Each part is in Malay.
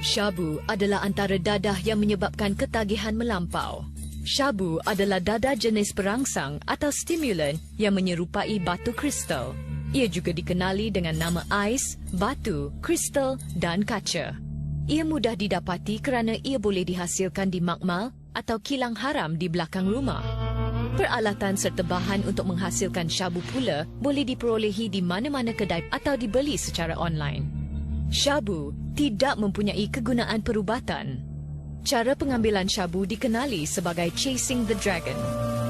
Syabu adalah antara dadah yang menyebabkan ketagihan melampau. Syabu adalah dadah jenis perangsang atau stimulan yang menyerupai batu kristal. Ia juga dikenali dengan nama ais, batu, kristal dan kaca. Ia mudah didapati kerana ia boleh dihasilkan di makmal atau kilang haram di belakang rumah. Peralatan serta bahan untuk menghasilkan syabu pula boleh diperolehi di mana-mana kedai atau dibeli secara online. Syabu tidak mempunyai kegunaan perubatan. Cara pengambilan syabu dikenali sebagai chasing the dragon.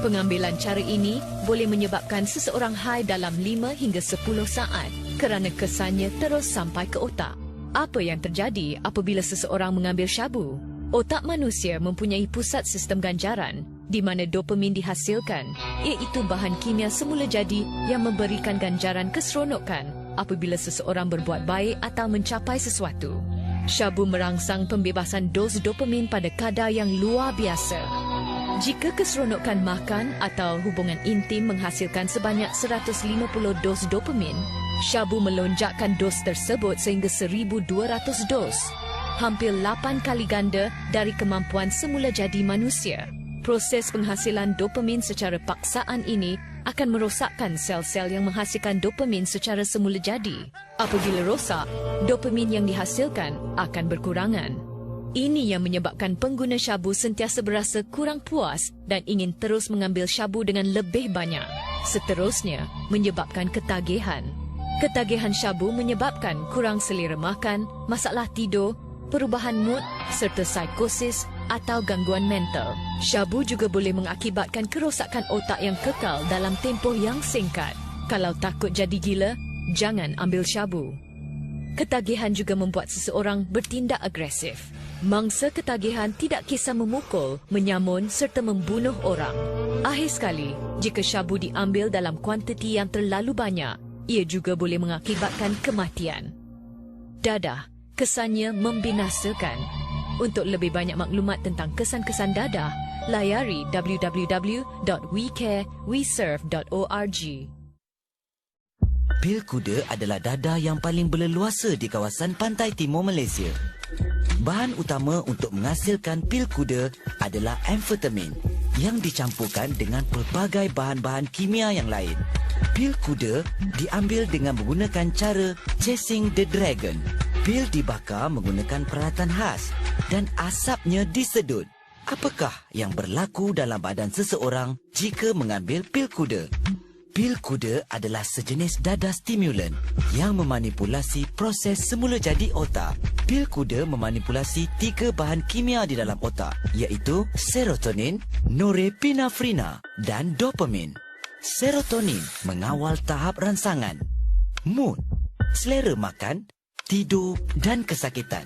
Pengambilan cara ini boleh menyebabkan seseorang high dalam 5 hingga 10 saat kerana kesannya terus sampai ke otak. Apa yang terjadi apabila seseorang mengambil syabu? Otak manusia mempunyai pusat sistem ganjaran di mana dopamin dihasilkan, iaitu bahan kimia semula jadi yang memberikan ganjaran keseronokan apabila seseorang berbuat baik atau mencapai sesuatu. Syabu merangsang pembebasan dos dopamin pada kadar yang luar biasa. Jika keseronokan makan atau hubungan intim menghasilkan sebanyak 150 dos dopamin, syabu melonjakkan dos tersebut sehingga 1,200 dos. Hampir 8 kali ganda dari kemampuan semula jadi manusia. Proses penghasilan dopamin secara paksaan ini akan merosakkan sel-sel yang menghasilkan dopamin secara semula jadi. Apabila rosak, dopamin yang dihasilkan akan berkurangan. Ini yang menyebabkan pengguna syabu sentiasa berasa kurang puas dan ingin terus mengambil syabu dengan lebih banyak. Seterusnya, menyebabkan ketagihan. Ketagihan syabu menyebabkan kurang selera makan, masalah tidur, perubahan mood serta psikosis atau gangguan mental. Syabu juga boleh mengakibatkan kerosakan otak yang kekal dalam tempoh yang singkat. Kalau takut jadi gila, jangan ambil syabu. Ketagihan juga membuat seseorang bertindak agresif. Mangsa ketagihan tidak kisah memukul, menyamun serta membunuh orang. Akhir sekali, jika syabu diambil dalam kuantiti yang terlalu banyak, ia juga boleh mengakibatkan kematian. Dadah kesannya membinasakan. Untuk lebih banyak maklumat tentang kesan-kesan dadah, layari www.wecareweserve.org. Pil kuda adalah dadah yang paling berleluasa di kawasan pantai timur Malaysia. Bahan utama untuk menghasilkan pil kuda adalah amfetamin yang dicampurkan dengan pelbagai bahan-bahan kimia yang lain. Pil kuda diambil dengan menggunakan cara chasing the dragon. Pil dibakar menggunakan peralatan khas dan asapnya disedut. Apakah yang berlaku dalam badan seseorang jika mengambil pil kuda? Pil kuda adalah sejenis dadah stimulan yang memanipulasi proses semula jadi otak. Pil kuda memanipulasi 3 bahan kimia di dalam otak, iaitu serotonin, norepinefrina dan dopamin. Serotonin mengawal tahap rangsangan, mood, selera makan, tidur dan kesakitan.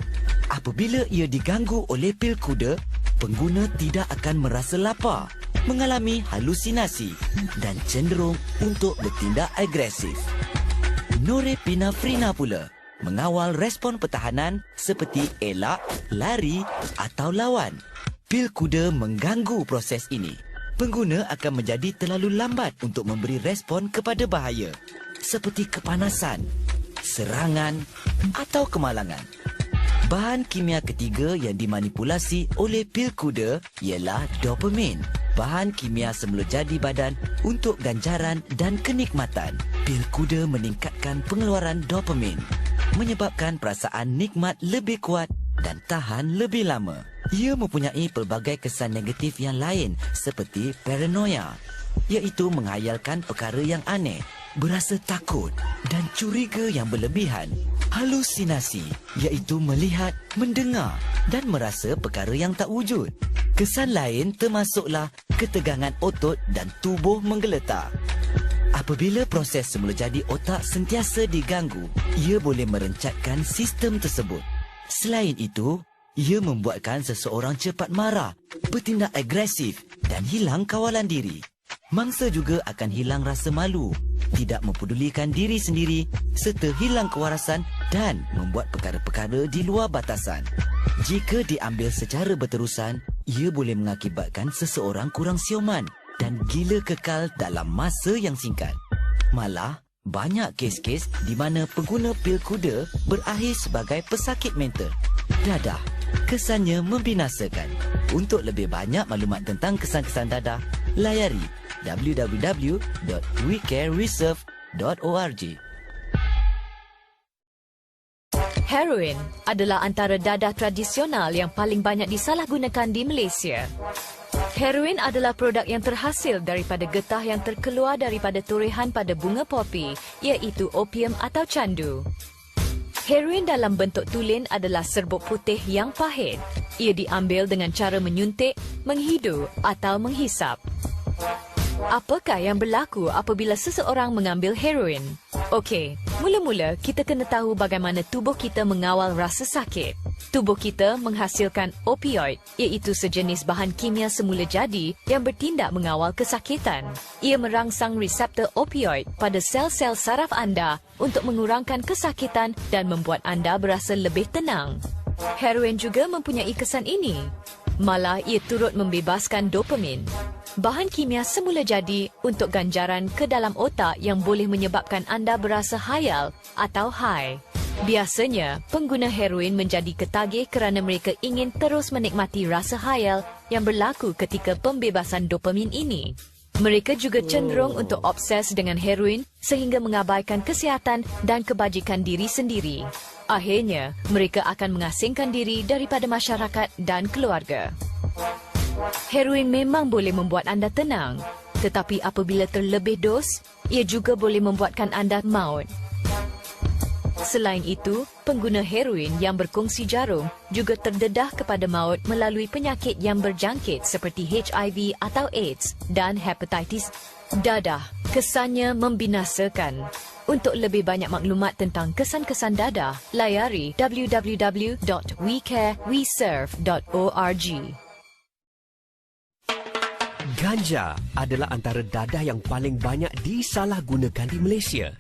Apabila ia diganggu oleh pil kuda, pengguna tidak akan merasa lapar, mengalami halusinasi dan cenderung untuk bertindak agresif. Norepinefrina pula mengawal respon pertahanan seperti elak, lari atau lawan. Pil kuda mengganggu proses ini. Pengguna akan menjadi terlalu lambat untuk memberi respon kepada bahaya, seperti kepanasan, serangan atau kemalangan. Bahan kimia ketiga yang dimanipulasi oleh pil kuda ialah dopamin. Bahan kimia semula jadi badan untuk ganjaran dan kenikmatan. Pil kuda meningkatkan pengeluaran dopamin, menyebabkan perasaan nikmat lebih kuat dan tahan lebih lama. Ia mempunyai pelbagai kesan negatif yang lain seperti paranoia, iaitu menghayalkan perkara yang aneh, berasa takut dan curiga yang berlebihan. Halusinasi, iaitu melihat, mendengar dan merasa perkara yang tak wujud. Kesan lain termasuklah ketegangan otot dan tubuh menggeletar. Apabila proses semula jadi otak sentiasa diganggu, ia boleh merencatkan sistem tersebut. Selain itu, ia membuatkan seseorang cepat marah, bertindak agresif dan hilang kawalan diri. Mangsa juga akan hilang rasa malu, tidak mempedulikan diri sendiri serta hilang kewarasan dan membuat perkara-perkara di luar batasan. Jika diambil secara berterusan, ia boleh mengakibatkan seseorang kurang siuman dan gila kekal dalam masa yang singkat. Malah, banyak kes-kes di mana pengguna pil kuda berakhir sebagai pesakit mental Dadah, kesannya membinasakan. Untuk lebih banyak maklumat tentang kesan-kesan dadah, layari www.wecarereserve.org. Heroin adalah antara dadah tradisional yang paling banyak disalahgunakan di Malaysia. Heroin adalah produk yang terhasil daripada getah yang terkeluar daripada torehan pada bunga popi, iaitu opium atau candu. Heroin dalam bentuk tulen adalah serbuk putih yang pahit. Ia diambil dengan cara menyuntik, menghidu atau menghisap. Apakah yang berlaku apabila seseorang mengambil heroin? Okey, mula-mula kita kena tahu bagaimana tubuh kita mengawal rasa sakit. Tubuh kita menghasilkan opioid, iaitu sejenis bahan kimia semula jadi yang bertindak mengawal kesakitan. Ia merangsang reseptor opioid pada sel-sel saraf anda untuk mengurangkan kesakitan dan membuat anda berasa lebih tenang. Heroin juga mempunyai kesan ini. Malah ia turut membebaskan dopamin, bahan kimia semula jadi untuk ganjaran ke dalam otak yang boleh menyebabkan anda berasa hayal atau high. Biasanya, pengguna heroin menjadi ketagih kerana mereka ingin terus menikmati rasa hayal yang berlaku ketika pembebasan dopamin ini. Mereka juga cenderung untuk obses dengan heroin sehingga mengabaikan kesihatan dan kebajikan diri sendiri. Akhirnya, mereka akan mengasingkan diri daripada masyarakat dan keluarga. Heroin memang boleh membuat anda tenang, tetapi apabila terlebih dos, ia juga boleh membuatkan anda maut. Selain itu, pengguna heroin yang berkongsi jarum juga terdedah kepada maut melalui penyakit yang berjangkit seperti HIV atau AIDS dan hepatitis. Dadah, kesannya membinasakan. Untuk lebih banyak maklumat tentang kesan-kesan dadah, layari www.wecarereserve.org. Ganja adalah antara dadah yang paling banyak disalahgunakan di Malaysia.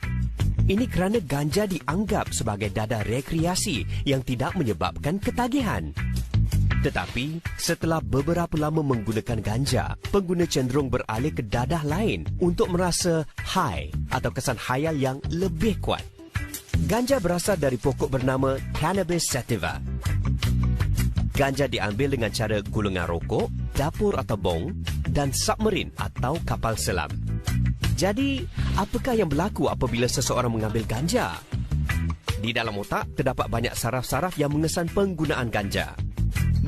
Ini kerana ganja dianggap sebagai dadah rekreasi yang tidak menyebabkan ketagihan. Tetapi, setelah beberapa lama menggunakan ganja, pengguna cenderung beralih ke dadah lain untuk merasa high atau kesan khayal yang lebih kuat. Ganja berasal dari pokok bernama Cannabis sativa. Ganja diambil dengan cara gulungan rokok, dapur atau bong dan submarin atau kapal selam. Jadi, apakah yang berlaku apabila seseorang mengambil ganja? Di dalam otak, terdapat banyak saraf-saraf yang mengesan penggunaan ganja.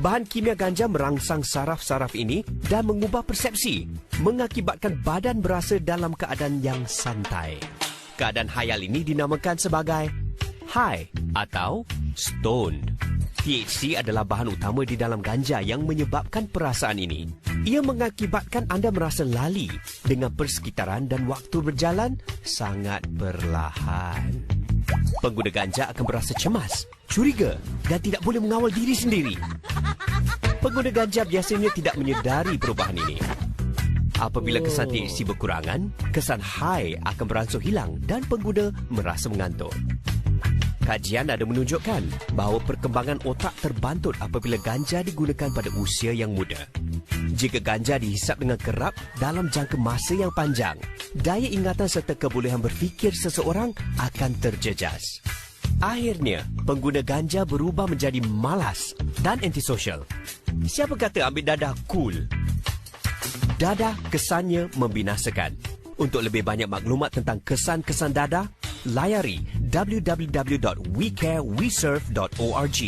Bahan kimia ganja merangsang saraf-saraf ini dan mengubah persepsi, mengakibatkan badan berasa dalam keadaan yang santai. Keadaan khayal ini dinamakan sebagai high atau stoned. THC adalah bahan utama di dalam ganja yang menyebabkan perasaan ini. Ia mengakibatkan anda merasa lali dengan persekitaran dan waktu berjalan sangat perlahan. Pengguna ganja akan berasa cemas, curiga dan tidak boleh mengawal diri sendiri. Pengguna ganja biasanya tidak menyedari perubahan ini. Apabila kesan THC berkurangan, kesan high akan beransur hilang dan pengguna merasa mengantuk. Kajian ada menunjukkan bahawa perkembangan otak terbantut apabila ganja digunakan pada usia yang muda. Jika ganja dihisap dengan kerap dalam jangka masa yang panjang, daya ingatan serta kebolehan berfikir seseorang akan terjejas. Akhirnya, pengguna ganja berubah menjadi malas dan antisosial. Siapa kata ambil dadah cool? Dadah kesannya membinasakan. Untuk lebih banyak maklumat tentang kesan-kesan dadah, layari www.wecarereserve.org.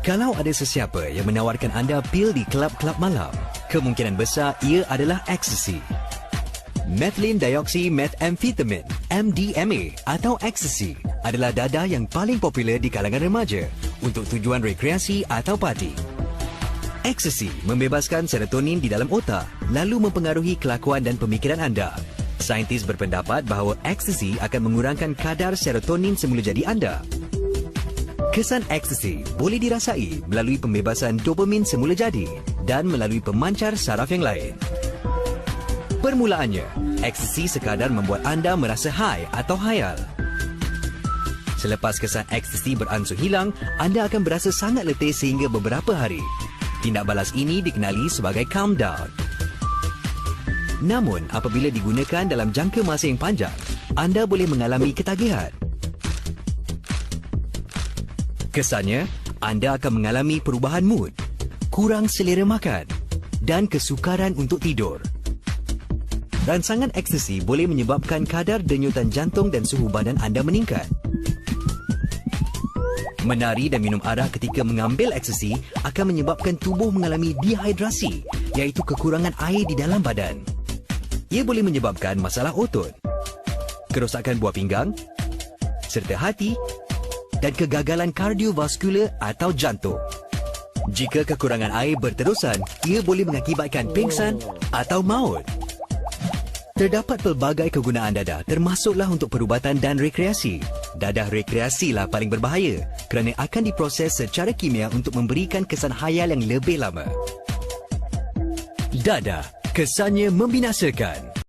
Kalau ada sesiapa yang menawarkan anda pil di kelab-kelab malam, kemungkinan besar ia adalah ecstasy. Methylene dioxymethamphetamine (MDMA) atau ecstasy adalah dadah yang paling popular di kalangan remaja untuk tujuan rekreasi atau parti. Ecstasy membebaskan serotonin di dalam otak, lalu mempengaruhi kelakuan dan pemikiran anda. Saintis berpendapat bahawa ecstasy akan mengurangkan kadar serotonin semula jadi anda. Kesan ecstasy boleh dirasai melalui pembebasan dopamin semula jadi dan melalui pemancar saraf yang lain. Permulaannya, ecstasy sekadar membuat anda merasa high atau khayal. Selepas kesan ecstasy beransur hilang, anda akan berasa sangat letih sehingga beberapa hari. Tindak balas ini dikenali sebagai calm down. Namun, apabila digunakan dalam jangka masa yang panjang, anda boleh mengalami ketagihan. Kesannya, anda akan mengalami perubahan mood, kurang selera makan dan kesukaran untuk tidur. Rangsangan ekstasi boleh menyebabkan kadar denyutan jantung dan suhu badan anda meningkat. Menari dan minum arak ketika mengambil ekstasi akan menyebabkan tubuh mengalami dehidrasi, iaitu kekurangan air di dalam badan. Ia boleh menyebabkan masalah otot, kerosakan buah pinggang, serta hati dan kegagalan kardiovaskular atau jantung. Jika kekurangan air berterusan, ia boleh mengakibatkan pingsan atau maut. Terdapat pelbagai kegunaan dadah, termasuklah untuk perubatan dan rekreasi. Dadah rekreasi lah paling berbahaya kerana akan diproses secara kimia untuk memberikan kesan hayal yang lebih lama. Dadah, kesannya membinasakan.